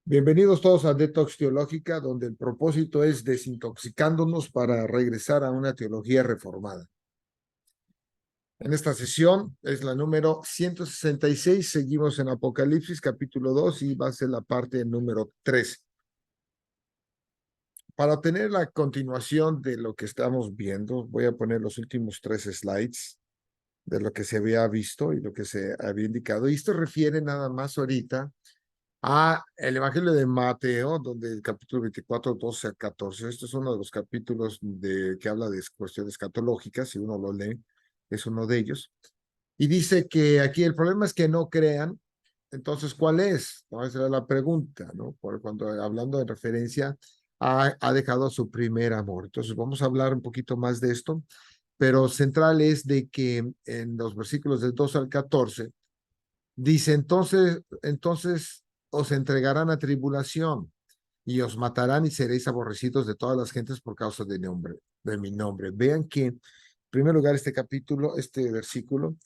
Bienvenidos todos a Detox Teológica, donde el propósito es desintoxicándonos para regresar a una teología reformada. En esta sesión es la número 166, seguimos en Apocalipsis capítulo 2 y va a ser la parte número 13. Para obtener la continuación de lo que estamos viendo, voy a poner los últimos 3 slides de lo que se había visto y lo que se había indicado. Y esto refiere nada más ahorita el Evangelio de Mateo, donde el capítulo 24, 12 a 14, este es uno de los capítulos que habla de cuestiones escatológicas, si uno lo lee, es uno de ellos. Y dice que aquí el problema es que no crean. Entonces, ¿cuál es? No, esa era la pregunta, ¿no? Cuando hablando en referencia ha dejado su primer amor. Entonces, vamos a hablar un poquito más de esto, pero central es de que en los versículos del 2 al 14, dice, entonces os entregarán a tribulación y os matarán y seréis aborrecidos de todas las gentes por causa de mi nombre. Vean que, en primer lugar, este capítulo, este versículo,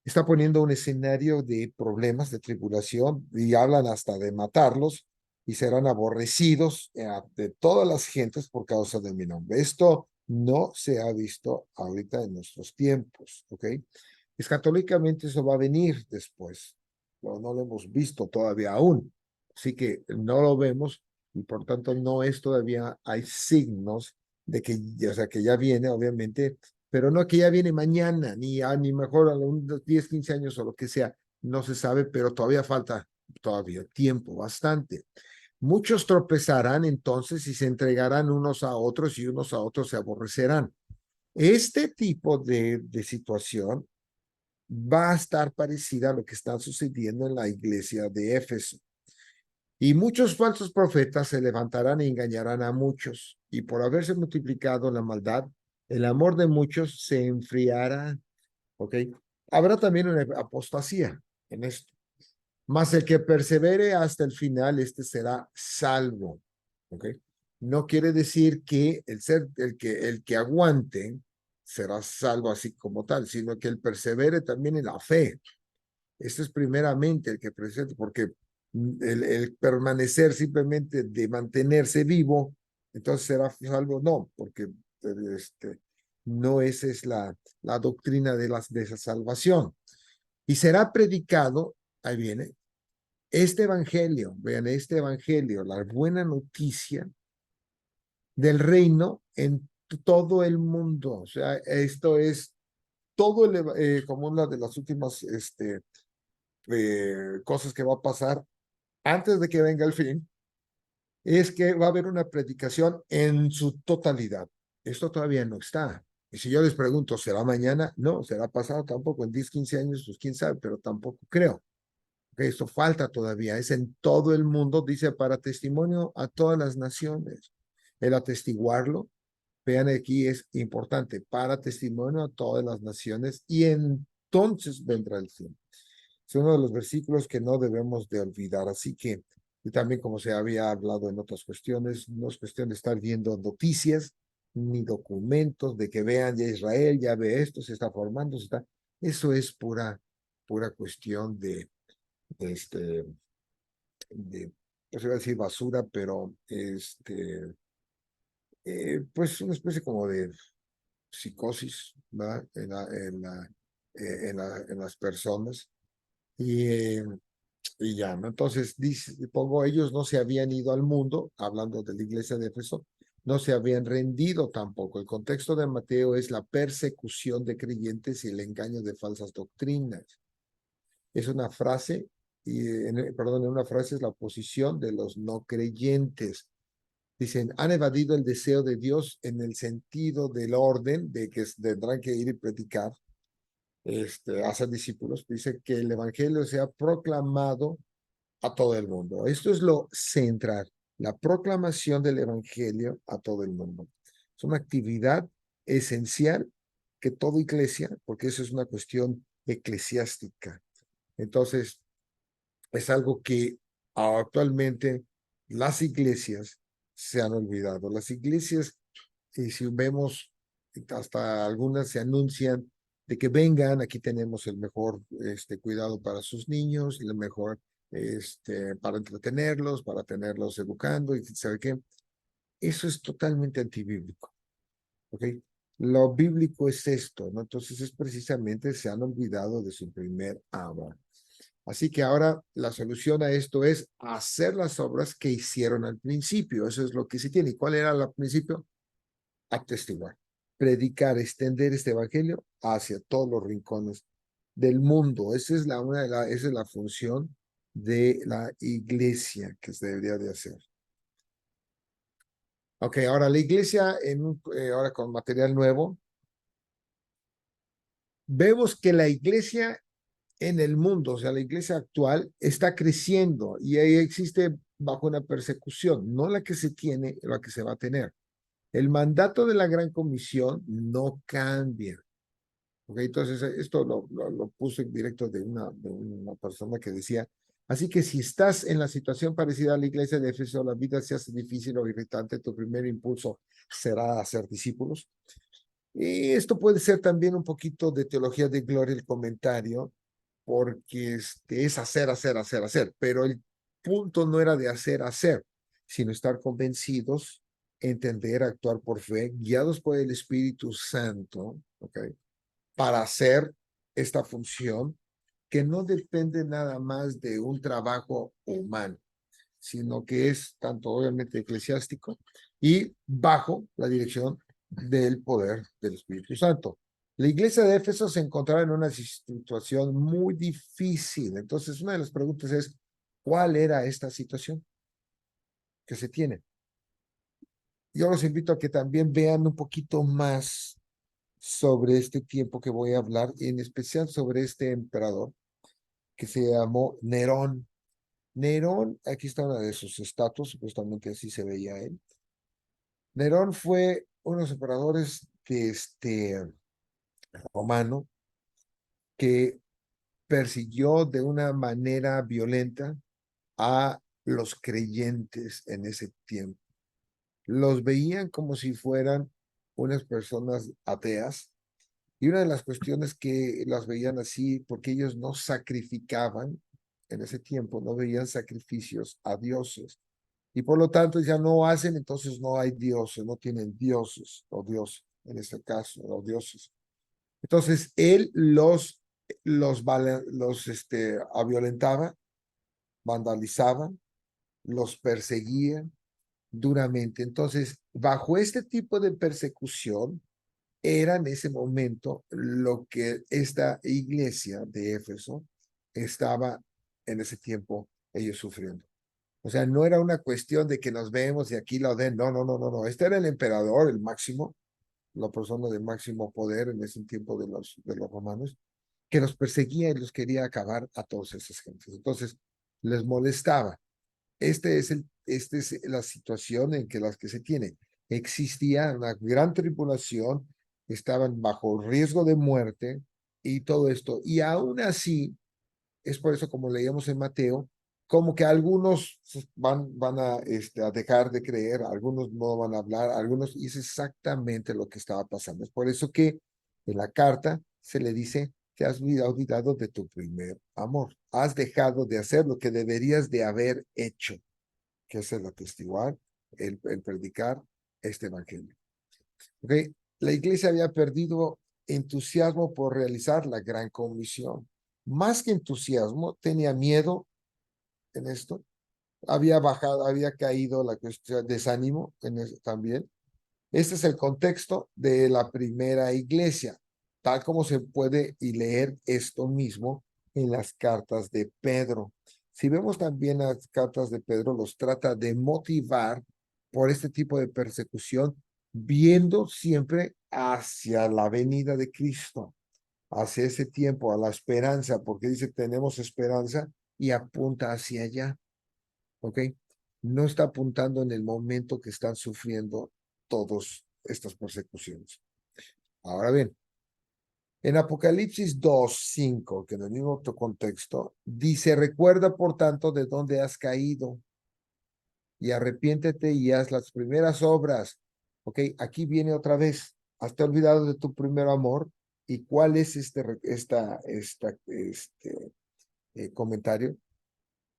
está poniendo un escenario de problemas, de tribulación, y hablan hasta de matarlos y serán aborrecidos de todas las gentes por causa de mi nombre. Esto no se ha visto ahorita en nuestros tiempos, ¿ok? Escatológicamente eso va a venir después, pero no lo hemos visto todavía aún, así que no lo vemos y por tanto no es todavía, hay signos de que, o sea, que ya viene, obviamente, pero no que ya viene mañana, ni mejor a unos 10, 15 años o lo que sea, no se sabe, pero todavía falta todavía tiempo, bastante. Muchos tropezarán entonces y se entregarán unos a otros y unos a otros se aborrecerán. Este tipo de situación va a estar parecida a lo que está sucediendo en la iglesia de Éfeso. Y muchos falsos profetas se levantarán e engañarán a muchos, y por haberse multiplicado la maldad, el amor de muchos se enfriará. ¿Ok? Habrá también una apostasía en esto. Mas el que persevere hasta el final, este será salvo. ¿Ok? No quiere decir que el que aguante será salvo así como tal, sino que el persevere también en la fe. Esto es primeramente el que presente, porque el permanecer simplemente de mantenerse vivo, entonces será salvo, no, porque este, no esa es la doctrina de esa salvación. Y será predicado, ahí viene, este evangelio, vean, este evangelio, la buena noticia del reino en todo el mundo. O sea, esto es todo, como una de las últimas cosas que va a pasar antes de que venga el fin, es que va a haber una predicación en su totalidad. Esto todavía no está. Y si yo les pregunto, ¿será mañana? No, será pasado tampoco. En 10, 15 años, pues quién sabe, pero tampoco creo. Okay, esto falta todavía. Es en todo el mundo, dice, para testimonio a todas las naciones. El atestiguarlo, vean aquí, es importante, para testimonio a todas las naciones y entonces vendrá el fin. Es uno de los versículos que no debemos de olvidar. Así que, y también como se había hablado en otras cuestiones, no es cuestión de estar viendo noticias ni documentos de que vean ya Israel, ya ve esto, se está formando, se está. Eso es pura cuestión de, pues iba a decir basura, pero pues una especie como de psicosis, ¿verdad? En las personas. Y, eh, y ya, ¿no? Entonces, dice, pongo, ellos no se habían ido al mundo, hablando de la iglesia de Éfeso, no se habían rendido tampoco. El contexto de Mateo es la persecución de creyentes y el engaño de falsas doctrinas. Es una frase, perdón, una frase es la oposición de los no creyentes. Dicen, han evadido el deseo de Dios en el sentido del orden, de que tendrán que ir y predicar, hacer discípulos. Dice que el evangelio sea proclamado a todo el mundo. Esto es lo central, la proclamación del evangelio a todo el mundo. Es una actividad esencial que toda iglesia, porque eso es una cuestión eclesiástica. Entonces, es algo que actualmente las iglesias se han olvidado. Las iglesias, y si vemos, hasta algunas se anuncian de que vengan, aquí tenemos el mejor cuidado para sus niños, el mejor para entretenerlos, para tenerlos educando, y ¿sabe qué? Eso es totalmente antibíblico, ¿ok? Lo bíblico es esto, ¿no? Entonces es precisamente, se han olvidado de su primer amor. Así que ahora la solución a esto es hacer las obras que hicieron al principio. Eso es lo que se tiene. ¿Y cuál era el principio? Atestiguar, predicar, extender este evangelio hacia todos los rincones del mundo. Esa es esa es la función de la iglesia que se debería de hacer. Ok, ahora la iglesia, ahora con material nuevo, vemos que la iglesia en el mundo, o sea, la iglesia actual, está creciendo y ahí existe bajo una persecución, no la que se tiene, la que se va a tener. El mandato de la Gran Comisión no cambia. Okay, entonces, esto lo puse en directo de una persona que decía, así que si estás en la situación parecida a la iglesia de Éfeso, la vida se hace difícil o irritante, tu primer impulso será hacer discípulos. Y esto puede ser también un poquito de teología de gloria el comentario, porque es hacer, hacer, hacer, hacer, pero el punto no era de hacer, sino estar convencidos, entender, actuar por fe, guiados por el Espíritu Santo, ¿ok? Para hacer esta función que no depende nada más de un trabajo humano, sino que es tanto obviamente eclesiástico y bajo la dirección del poder del Espíritu Santo. La iglesia de Éfeso se encontraba en una situación muy difícil. Entonces, una de las preguntas es, ¿cuál era esta situación que se tiene? Yo los invito a que también vean un poquito más sobre este tiempo que voy a hablar, y en especial sobre este emperador que se llamó Nerón. Nerón, aquí está una de sus estatuas, supuestamente así se veía él. Nerón fue uno de los emperadores de romano que persiguió de una manera violenta a los creyentes en ese tiempo. Los veían como si fueran unas personas ateas. Y una de las cuestiones que las veían así, porque ellos no sacrificaban en ese tiempo, no veían sacrificios a dioses. Y por lo tanto ya no hacen, entonces no hay dioses, no tienen dioses o Dios, en este caso, los dioses. Entonces él violentaba, vandalizaba, los perseguía duramente. Entonces, bajo este tipo de persecución, era en ese momento lo que esta iglesia de Éfeso estaba en ese tiempo ellos sufriendo. O sea, no era una cuestión de que nos vemos y aquí lo den. No, no, no, no, no. Este era el emperador, el máximo, la persona de máximo poder en ese tiempo de los romanos, que los perseguía y los quería acabar a todos esas gentes. Entonces, les molestaba. Esta es la situación en que las que se tiene. Existía una gran tribulación, estaban bajo riesgo de muerte y todo esto. Y aún así, es por eso como leíamos en Mateo, como que algunos van a dejar de creer, algunos no van a hablar, algunos, y es exactamente lo que estaba pasando. Es por eso que en la carta se le dice, te has olvidado de tu primer amor, has dejado de hacer lo que deberías de haber hecho, que es el atestiguar, el predicar este evangelio. ¿Okay? La iglesia había perdido entusiasmo por realizar la gran comisión. Más que entusiasmo, tenía miedo en esto. Había bajado, había caído la cuestión, desánimo en eso también. Este es el contexto de la primera iglesia, tal como se puede y leer esto mismo en las cartas de Pedro. Si vemos también las cartas de Pedro, los trata de motivar por este tipo de persecución, viendo siempre hacia la venida de Cristo, hacia ese tiempo, a la esperanza, porque dice tenemos esperanza y apunta hacia allá, ¿ok? No está apuntando en el momento que están sufriendo todas estas persecuciones. Ahora bien, en Apocalipsis 2:5, que en el mismo contexto, dice, recuerda por tanto de dónde has caído y arrepiéntete y haz las primeras obras. Ok, aquí viene otra vez. ¿Has te olvidado de tu primer amor? ¿Y cuál es este comentario?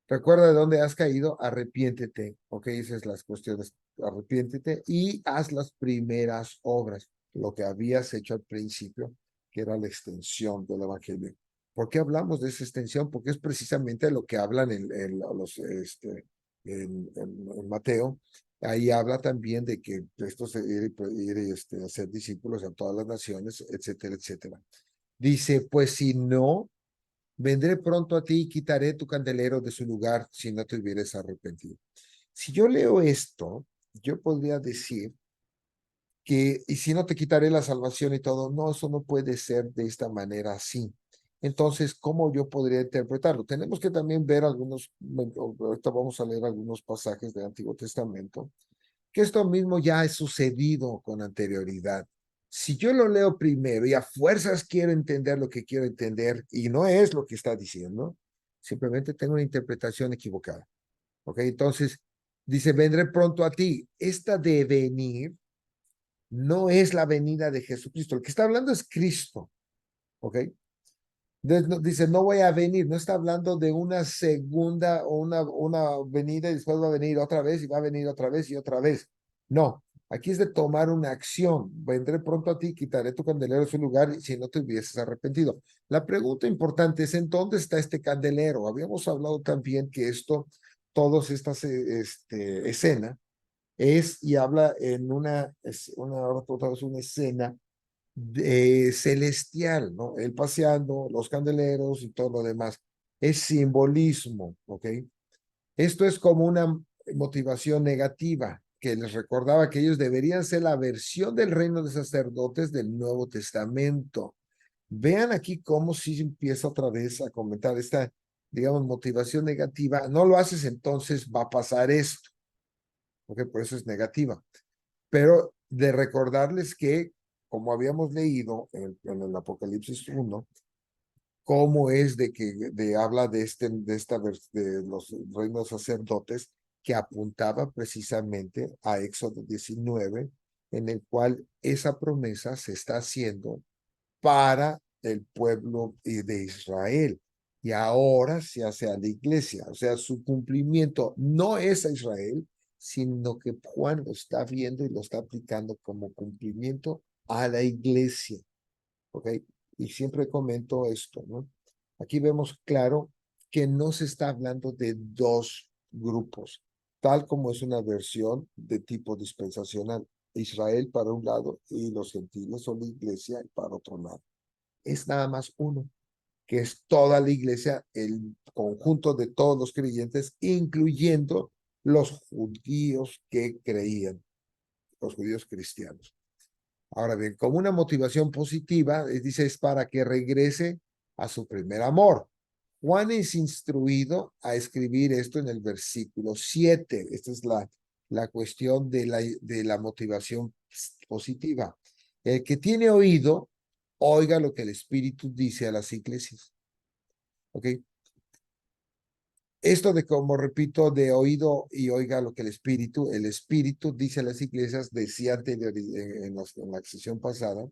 Recuerda de dónde has caído, arrepiéntete, ¿ok? Esas son las cuestiones, arrepiéntete y haz las primeras obras, lo que habías hecho al principio, que era la extensión del evangelio. ¿Por qué hablamos de esa extensión? Porque es precisamente lo que hablan en Mateo. Ahí habla también de que esto se ir a ser discípulos a todas las naciones, etcétera, etcétera. Dice, pues si no, vendré pronto a ti y quitaré tu candelero de su lugar si no te hubieras arrepentido. Si yo leo esto, yo podría decir que, y si no te quitaré la salvación y todo, no, eso no puede ser de esta manera así. Entonces, ¿cómo yo podría interpretarlo? Tenemos que también ver algunos, ahorita vamos a leer algunos pasajes del Antiguo Testamento, que esto mismo ya ha sucedido con anterioridad. Si yo lo leo primero y a fuerzas quiero entender lo que quiero entender y no es lo que está diciendo, simplemente tengo una interpretación equivocada. ¿Ok? Entonces, dice, vendré pronto a ti. Esta de venir no es la venida de Jesucristo. El que está hablando es Cristo. ¿Ok? Dice, no voy a venir, no está hablando de una segunda o una venida y después va a venir otra vez y va a venir otra vez y otra vez. No, aquí es de tomar una acción. Vendré pronto a ti, quitaré tu candelero de su lugar si no te hubieses arrepentido. La pregunta importante es, ¿en dónde está este candelero? Habíamos hablado también que todas estas escena es y habla en otra vez una escena celestial, ¿no? Él paseando, los candeleros y todo lo demás. Es simbolismo, ¿ok? Esto es como una motivación negativa que les recordaba que ellos deberían ser la versión del reino de sacerdotes del Nuevo Testamento. Vean aquí cómo si empieza otra vez a comentar esta, digamos, motivación negativa. No lo haces, entonces va a pasar esto, ¿ok? Por eso es negativa, pero de recordarles que, como habíamos leído en el Apocalipsis 1, cómo es habla de los reinos sacerdotes que apuntaba precisamente a Éxodo 19, en el cual esa promesa se está haciendo para el pueblo de Israel. Y ahora se hace a la iglesia. O sea, su cumplimiento no es a Israel, sino que Juan lo está viendo y lo está aplicando como cumplimiento a la iglesia. ¿Ok? Y siempre comento esto, ¿no? Aquí vemos claro que no se está hablando de dos grupos, tal como es una versión de tipo dispensacional. Israel para un lado y los gentiles o la iglesia para otro lado. Es nada más uno, que es toda la iglesia, el conjunto de todos los creyentes, incluyendo los judíos que creían, los judíos cristianos. Ahora bien, como una motivación positiva, dice, es para que regrese a su primer amor. Juan es instruido a escribir esto en el versículo 7. Esta es la cuestión de la motivación positiva. El que tiene oído, oiga lo que el Espíritu dice a las iglesias. ¿Ok? Esto de, como repito, de oído y oiga lo que el Espíritu dice a las iglesias, decía anterior en la sesión pasada,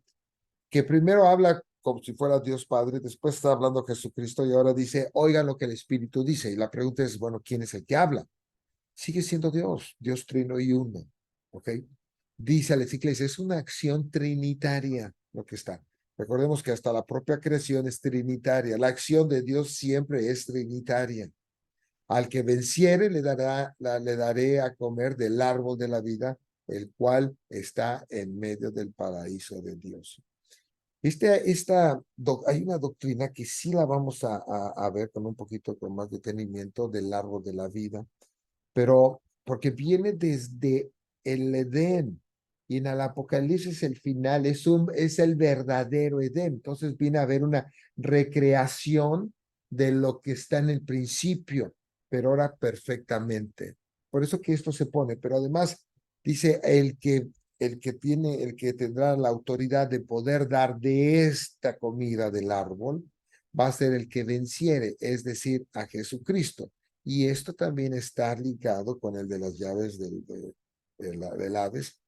que primero habla como si fuera Dios Padre, después está hablando Jesucristo y ahora dice, oigan lo que el Espíritu dice. Y la pregunta es, bueno, ¿quién es el que habla? Sigue siendo Dios, Dios trino y uno, ¿ok? Dice a las iglesias, es una acción trinitaria lo que está. Recordemos que hasta la propia creación es trinitaria. La acción de Dios siempre es trinitaria. Al que venciere le daré a comer del árbol de la vida, el cual está en medio del paraíso de Dios. Hay una doctrina que sí la vamos a ver con un poquito con más detenimiento del árbol de la vida, pero porque viene desde el Edén y en el Apocalipsis el final es el verdadero Edén. Entonces viene a haber una recreación de lo que está en el principio, pero ahora perfectamente. Por eso que esto se pone, pero además dice el que tendrá la autoridad de poder dar de esta comida del árbol, va a ser el que venciere, es decir, a Jesucristo. Y esto también está ligado con el de las llaves del Hades.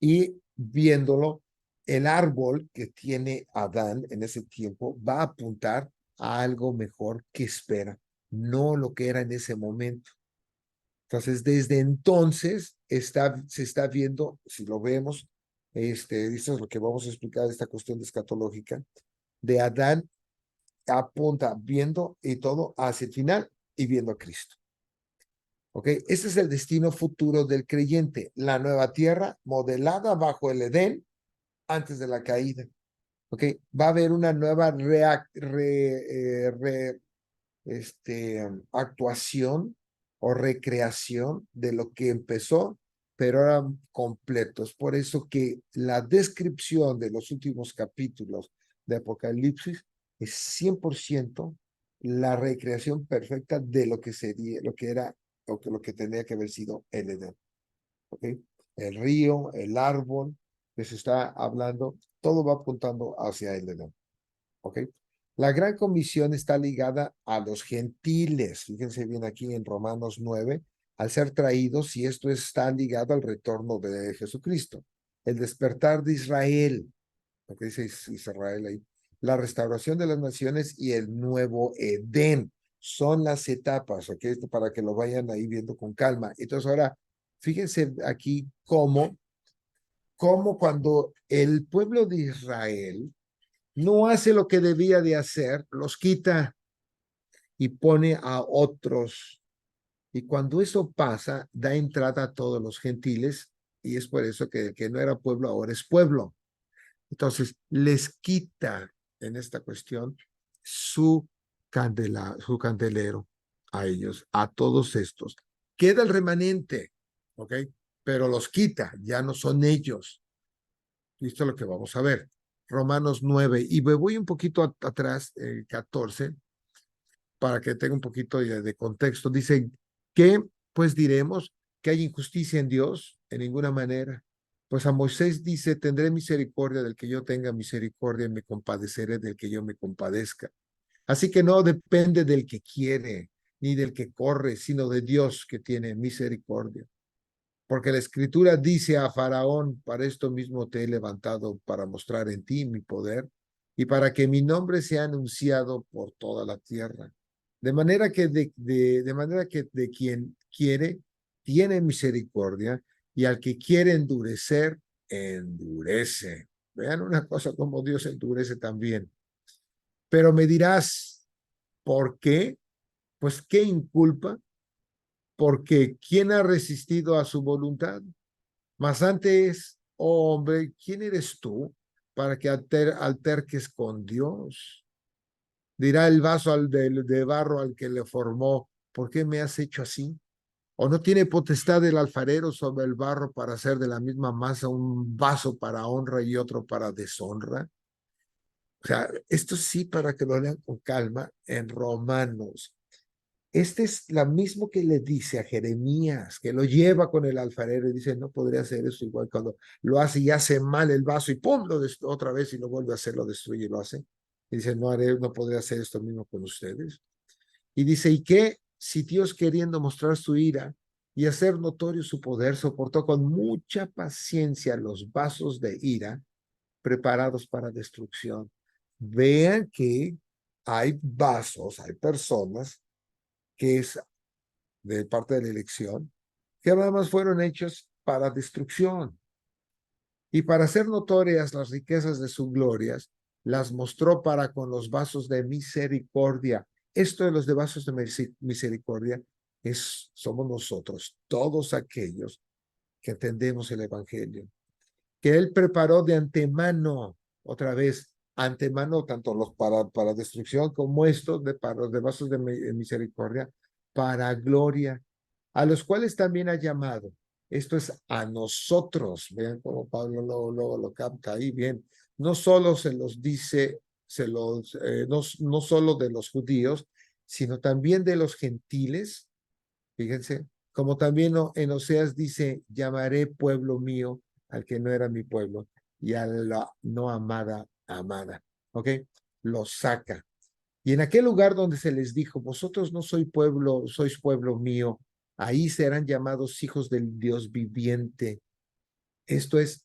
Y viéndolo, el árbol que tiene Adán en ese tiempo va a apuntar a algo mejor que espera. no lo que era en ese momento. Entonces, desde entonces se está viendo, si lo vemos, esto es lo que vamos a explicar, esta cuestión de escatológica, de Adán apunta viendo y todo hacia el final y viendo a Cristo. ¿Ok? Ese es el destino futuro del creyente, la nueva tierra modelada bajo el Edén antes de la caída. ¿Ok? Va a haber una nueva actuación o recreación de lo que empezó, pero ahora completo. Es por eso que la descripción de los últimos capítulos de Apocalipsis es 100% la recreación perfecta de lo que sería, lo que era, o que lo que tenía que haber sido el Edén. ¿Ok? El río, el árbol que se está hablando, todo va apuntando hacia el Edén. ¿Ok? La gran comisión está ligada a los gentiles. Fíjense bien aquí en Romanos 9, al ser traídos, y esto está ligado al retorno de Jesucristo. El despertar de Israel, lo que dice Israel ahí, la restauración de las naciones y el nuevo Edén. Son las etapas, ¿ok? Esto para que lo vayan ahí viendo con calma. Entonces ahora, fíjense aquí cómo cuando el pueblo de Israel no hace lo que debía de hacer, los quita y pone a otros. Y cuando eso pasa, da entrada a todos los gentiles y es por eso que el que no era pueblo ahora es pueblo. Entonces, les quita en esta cuestión su candelero a ellos, a todos estos. Queda el remanente, ¿ok? Pero los quita, ya no son ellos. Y esto es lo que vamos a ver. Romanos 9, y me voy un poquito atrás, 14, para que tenga un poquito de contexto. Dice, ¿qué pues diremos? ¿Que hay injusticia en Dios? En ninguna manera. Pues a Moisés dice, tendré misericordia del que yo tenga misericordia y me compadeceré del que yo me compadezca. Así que no depende del que quiere, ni del que corre, sino de Dios que tiene misericordia. Porque la escritura dice a Faraón, para esto mismo te he levantado para mostrar en ti mi poder y para que mi nombre sea anunciado por toda la tierra. De manera que de quien quiere, tiene misericordia y al que quiere endurecer, endurece. Vean una cosa como Dios endurece también. Pero me dirás, ¿por qué? Pues, ¿qué inculpa? Porque ¿quién ha resistido a su voluntad? Mas antes, oh hombre, ¿quién eres tú para que alterques con Dios? Dirá el vaso de barro al que le formó, ¿por qué me has hecho así? ¿O no tiene potestad el alfarero sobre el barro para hacer de la misma masa un vaso para honra y otro para deshonra? O sea, esto sí para que lo lean con calma en Romanos. Este es la mismo que le dice a Jeremías, que lo lleva con el alfarero y dice, no podría hacer eso igual cuando lo hace y hace mal el vaso y pum, otra vez y lo vuelve a hacer, lo destruye y lo hace. Y dice, no podría hacer esto mismo con ustedes. Y dice, ¿y qué? Si Dios queriendo mostrar su ira y hacer notorio su poder, soportó con mucha paciencia los vasos de ira preparados para destrucción. Vean que hay vasos, hay personas que es de parte de la elección, que nada más fueron hechos para destrucción. Y para hacer notorias las riquezas de sus glorias, las mostró para con los vasos de misericordia. Esto de los de vasos de misericordia somos nosotros, todos aquellos que entendemos el Evangelio, que Él preparó de antemano, otra vez, antemano, tanto los para destrucción como estos para los de vasos de misericordia, para gloria, a los cuales también ha llamado. Esto es a nosotros. Vean cómo Pablo luego lo capta ahí bien. No solo se los dice, no solo de los judíos, sino también de los gentiles. Fíjense, como también en Oseas dice, llamaré pueblo mío al que no era mi pueblo y a la no amada, amada. ¿Ok? Lo saca. Y en aquel lugar donde se les dijo, vosotros no sois pueblo, sois pueblo mío, ahí serán llamados hijos del Dios viviente. Esto es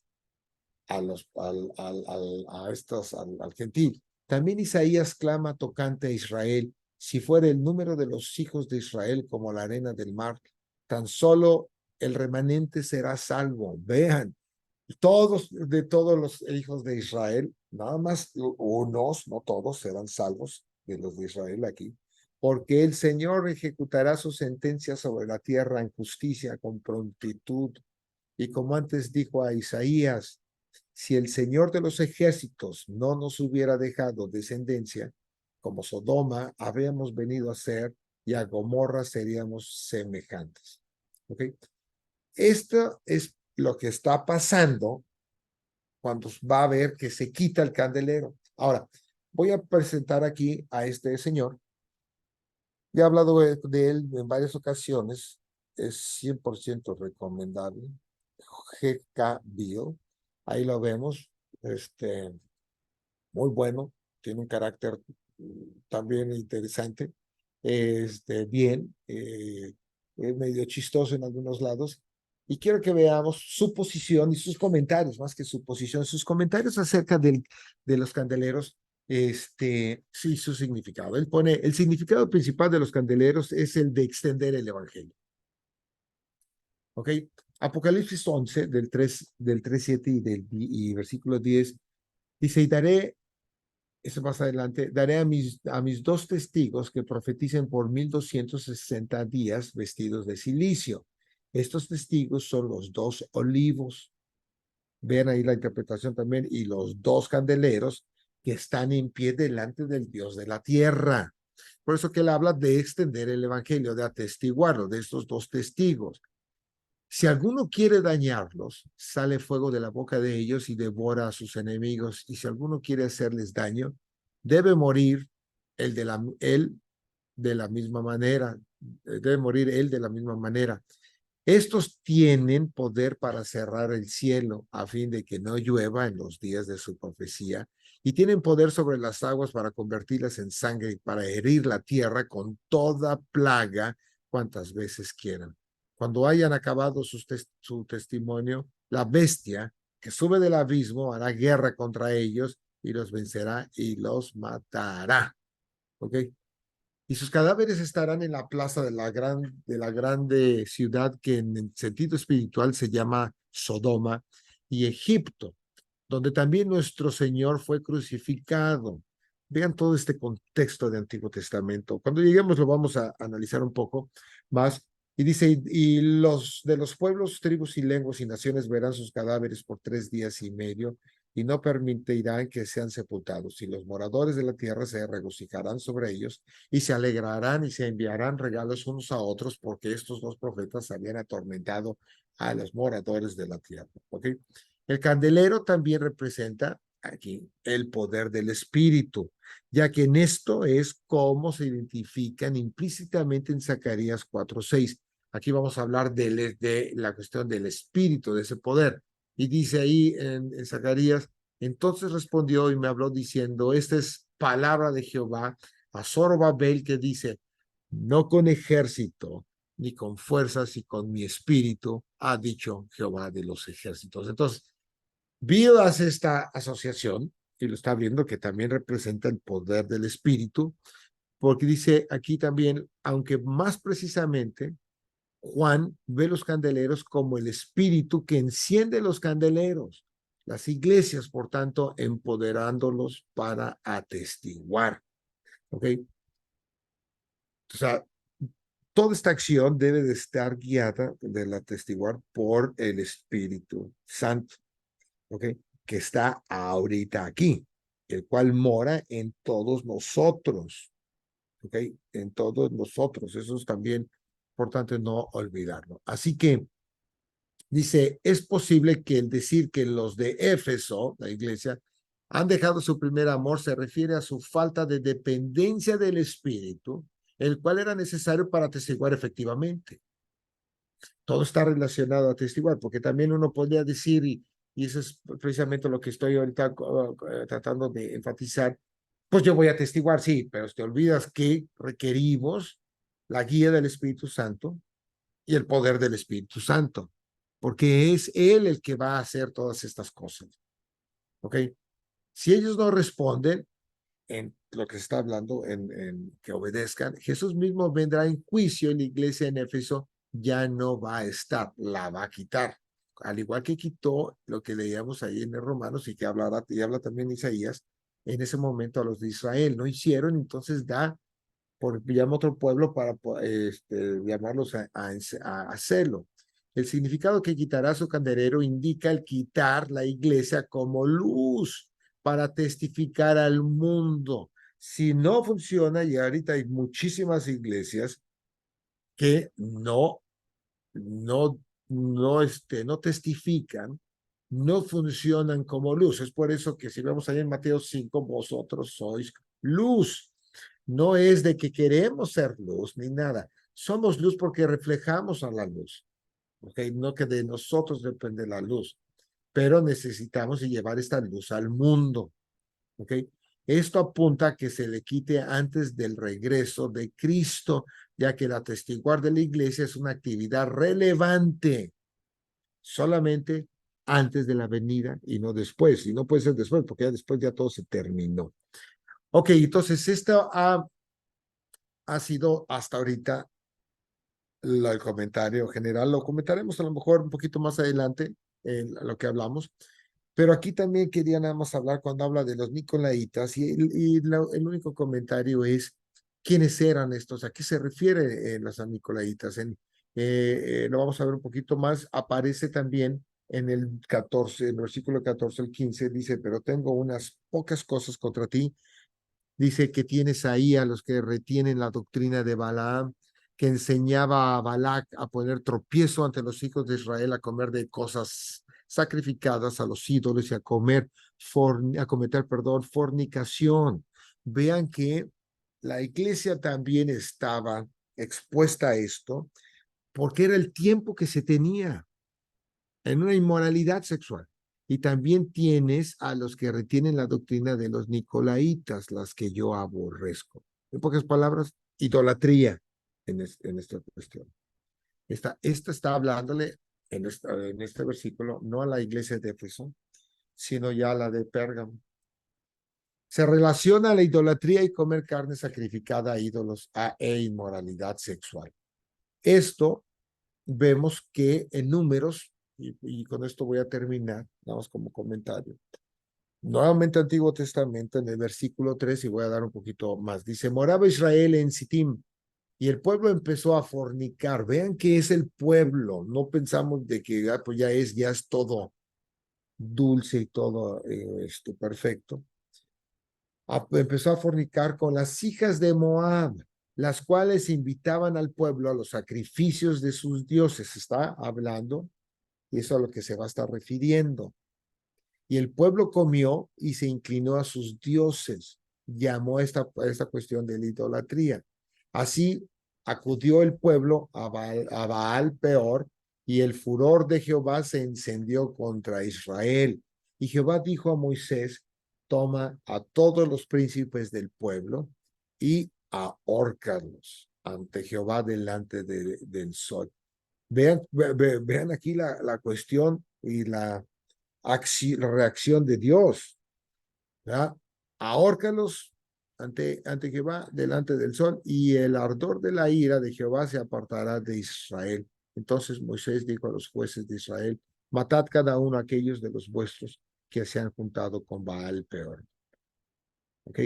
a los, a estos, al gentil. También Isaías clama tocante a Israel, si fuera el número de los hijos de Israel como la arena del mar, tan solo el remanente será salvo. Vean, de todos los hijos de Israel, nada más unos, no todos, serán salvos de los de Israel aquí, porque el Señor ejecutará su sentencia sobre la tierra en justicia con prontitud. Y como antes dijo a Isaías, si el Señor de los ejércitos no nos hubiera dejado descendencia, como Sodoma habríamos venido a ser y a Gomorra seríamos semejantes. ¿Ok? Esto es lo que está pasando cuando va a ver que se quita el candelero. Ahora, voy a presentar aquí a este señor. Ya he hablado de él en varias ocasiones. Es 100% recomendable. G.K. Bill. Ahí lo vemos. Muy bueno. Tiene un carácter también interesante. Bien. Es medio chistoso en algunos lados. Y quiero que veamos su posición y sus comentarios, más que su posición, sus comentarios acerca de los candeleros, sí, su significado. Él pone, el significado principal de los candeleros es el de extender el evangelio. ¿Ok? Apocalipsis 11, del 3:7 y versículo 10, dice, y daré, eso más adelante, daré a mis dos testigos que profeticen por 1260 días vestidos de cilicio. Estos testigos son los dos olivos. Vean ahí la interpretación también, y los dos candeleros que están en pie delante del Dios de la tierra. Por eso que él habla de extender el evangelio, de atestiguarlo, de estos dos testigos. Si alguno quiere dañarlos, sale fuego de la boca de ellos y devora a sus enemigos. Y si alguno quiere hacerles daño, debe morir él de la misma manera. Debe morir él de la misma manera. Estos tienen poder para cerrar el cielo a fin de que no llueva en los días de su profecía, y tienen poder sobre las aguas para convertirlas en sangre y para herir la tierra con toda plaga cuantas veces quieran. Cuando hayan acabado su testimonio, la bestia que sube del abismo hará guerra contra ellos y los vencerá y los matará. ¿Ok? Y sus cadáveres estarán en la plaza de la grande ciudad que en el sentido espiritual se llama Sodoma y Egipto, donde también nuestro Señor fue crucificado. Vean todo este contexto de Antiguo Testamento. Cuando lleguemos lo vamos a analizar un poco más. Y dice, y los de los pueblos, tribus y lenguas y naciones verán sus cadáveres por 3 días y medio y no permitirán que sean sepultados. Y los moradores de la tierra se regocijarán sobre ellos y se alegrarán y se enviarán regalos unos a otros porque estos dos profetas habían atormentado a los moradores de la tierra. ¿Ok? El candelero también representa aquí el poder del espíritu, ya que en esto es como se identifican implícitamente en Zacarías 4:6. Aquí vamos a hablar de la cuestión del espíritu, de ese poder. Y dice ahí en Zacarías, entonces respondió y me habló diciendo, esta es palabra de Jehová a Zorobabel que dice, no con ejército, ni con fuerzas, y con mi espíritu, ha dicho Jehová de los ejércitos. Entonces, Bill hace esta asociación y lo está viendo que también representa el poder del espíritu, porque dice aquí también, aunque más precisamente, Juan ve los candeleros como el espíritu que enciende los candeleros, las iglesias, por tanto, empoderándolos para atestiguar. ¿Ok? O sea, toda esta acción debe de estar guiada del atestiguar por el Espíritu Santo. ¿Ok? Que está ahorita aquí, el cual mora en todos nosotros, ¿ok? En todos nosotros, eso es también importante no olvidarlo. Así que dice, es posible que el decir que los de Éfeso, la iglesia, han dejado su primer amor se refiere a su falta de dependencia del Espíritu, el cual era necesario para atestiguar efectivamente. Todo está relacionado a atestiguar, porque también uno podría decir, y eso es precisamente lo que estoy ahorita tratando de enfatizar, pues yo voy a atestiguar, sí, pero te olvidas que requerimos la guía del Espíritu Santo y el poder del Espíritu Santo, porque es Él el que va a hacer todas estas cosas. ¿Ok? Si ellos no responden, lo que se está hablando en que obedezcan, Jesús mismo vendrá en juicio y la iglesia en Éfeso ya no va a estar, la va a quitar. Al igual que quitó lo que leíamos ahí en el Romanos y que y habla también Isaías, en ese momento a los de Israel no hicieron, entonces llama otro pueblo para llamarlos a hacerlo. El significado que quitará su candelero indica el quitar la iglesia como luz para testificar al mundo. Si no funciona, y ahorita hay muchísimas iglesias que no testifican, no funcionan como luz. Es por eso que si vemos ahí en Mateo 5, vosotros sois luz. No es de que queremos ser luz ni nada. Somos luz porque reflejamos a la luz. ¿Okay? No que de nosotros depende la luz, pero necesitamos llevar esta luz al mundo. ¿Okay? Esto apunta a que se le quite antes del regreso de Cristo, ya que la testiguar de la iglesia es una actividad relevante solamente antes de la venida y no después. Y no puede ser después, porque ya después ya todo se terminó. Ok, entonces esto ha sido hasta ahorita el comentario general. Lo comentaremos a lo mejor un poquito más adelante en lo que hablamos. Pero aquí también quería nada más hablar cuando habla de los nicolaitas el único comentario es quiénes eran estos, a qué se refiere los nicolaitas. Lo vamos a ver un poquito más. Aparece también en el 14, en el versículo 14 al 15, dice, pero tengo unas pocas cosas contra ti. Dice que tienes ahí a los que retienen la doctrina de Balaam, que enseñaba a Balac a poner tropiezo ante los hijos de Israel, a comer de cosas sacrificadas a los ídolos y a cometer, fornicación. Vean que la iglesia también estaba expuesta a esto porque era el tiempo que se tenía en una inmoralidad sexual. Y también tienes a los que retienen la doctrina de los nicolaitas, las que yo aborrezco. En pocas palabras, idolatría en esta cuestión. Esta está hablándole en este versículo, no a la iglesia de Éfeso, sino ya a la de Pérgamo. Se relaciona a la idolatría y comer carne sacrificada a ídolos e inmoralidad sexual. Esto vemos que en Números, y con esto voy a terminar, vamos como comentario. Nuevamente Antiguo Testamento, en el versículo 3, y voy a dar un poquito más. Dice, moraba Israel en Sittim, y el pueblo empezó a fornicar. Vean que es el pueblo. No pensamos de que pues ya es todo dulce y todo perfecto. Empezó a fornicar con las hijas de Moab, las cuales invitaban al pueblo a los sacrificios de sus dioses. Está hablando, y eso es a lo que se va a estar refiriendo. Y el pueblo comió y se inclinó a sus dioses. Llamó esta cuestión de la idolatría. Así acudió el pueblo a Baal Peor, y el furor de Jehová se encendió contra Israel. Y Jehová dijo a Moisés, toma a todos los príncipes del pueblo y ahórcalos ante Jehová delante del sol. Vean aquí la cuestión y la reacción de Dios, ¿verdad? Ahórcalos ante Jehová delante del sol, y el ardor de la ira de Jehová se apartará de Israel. Entonces Moisés dijo a los jueces de Israel, matad cada uno a aquellos de los vuestros que se han juntado con Baal Peor. ¿Ok?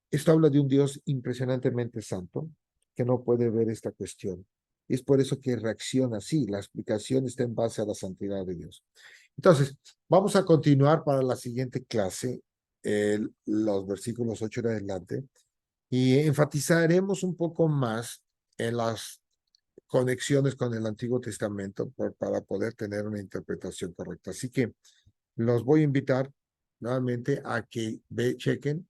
Esto habla de un Dios impresionantemente santo que no puede ver esta cuestión. Es por eso que reacciona así. La explicación está en base a la santidad de Dios. Entonces, vamos a continuar para la siguiente clase, los versículos 8 en adelante, y enfatizaremos un poco más en las conexiones con el Antiguo Testamento para poder tener una interpretación correcta. Así que los voy a invitar nuevamente a que chequen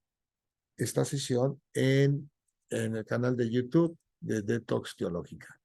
esta sesión en el canal de YouTube de Detox Teológica.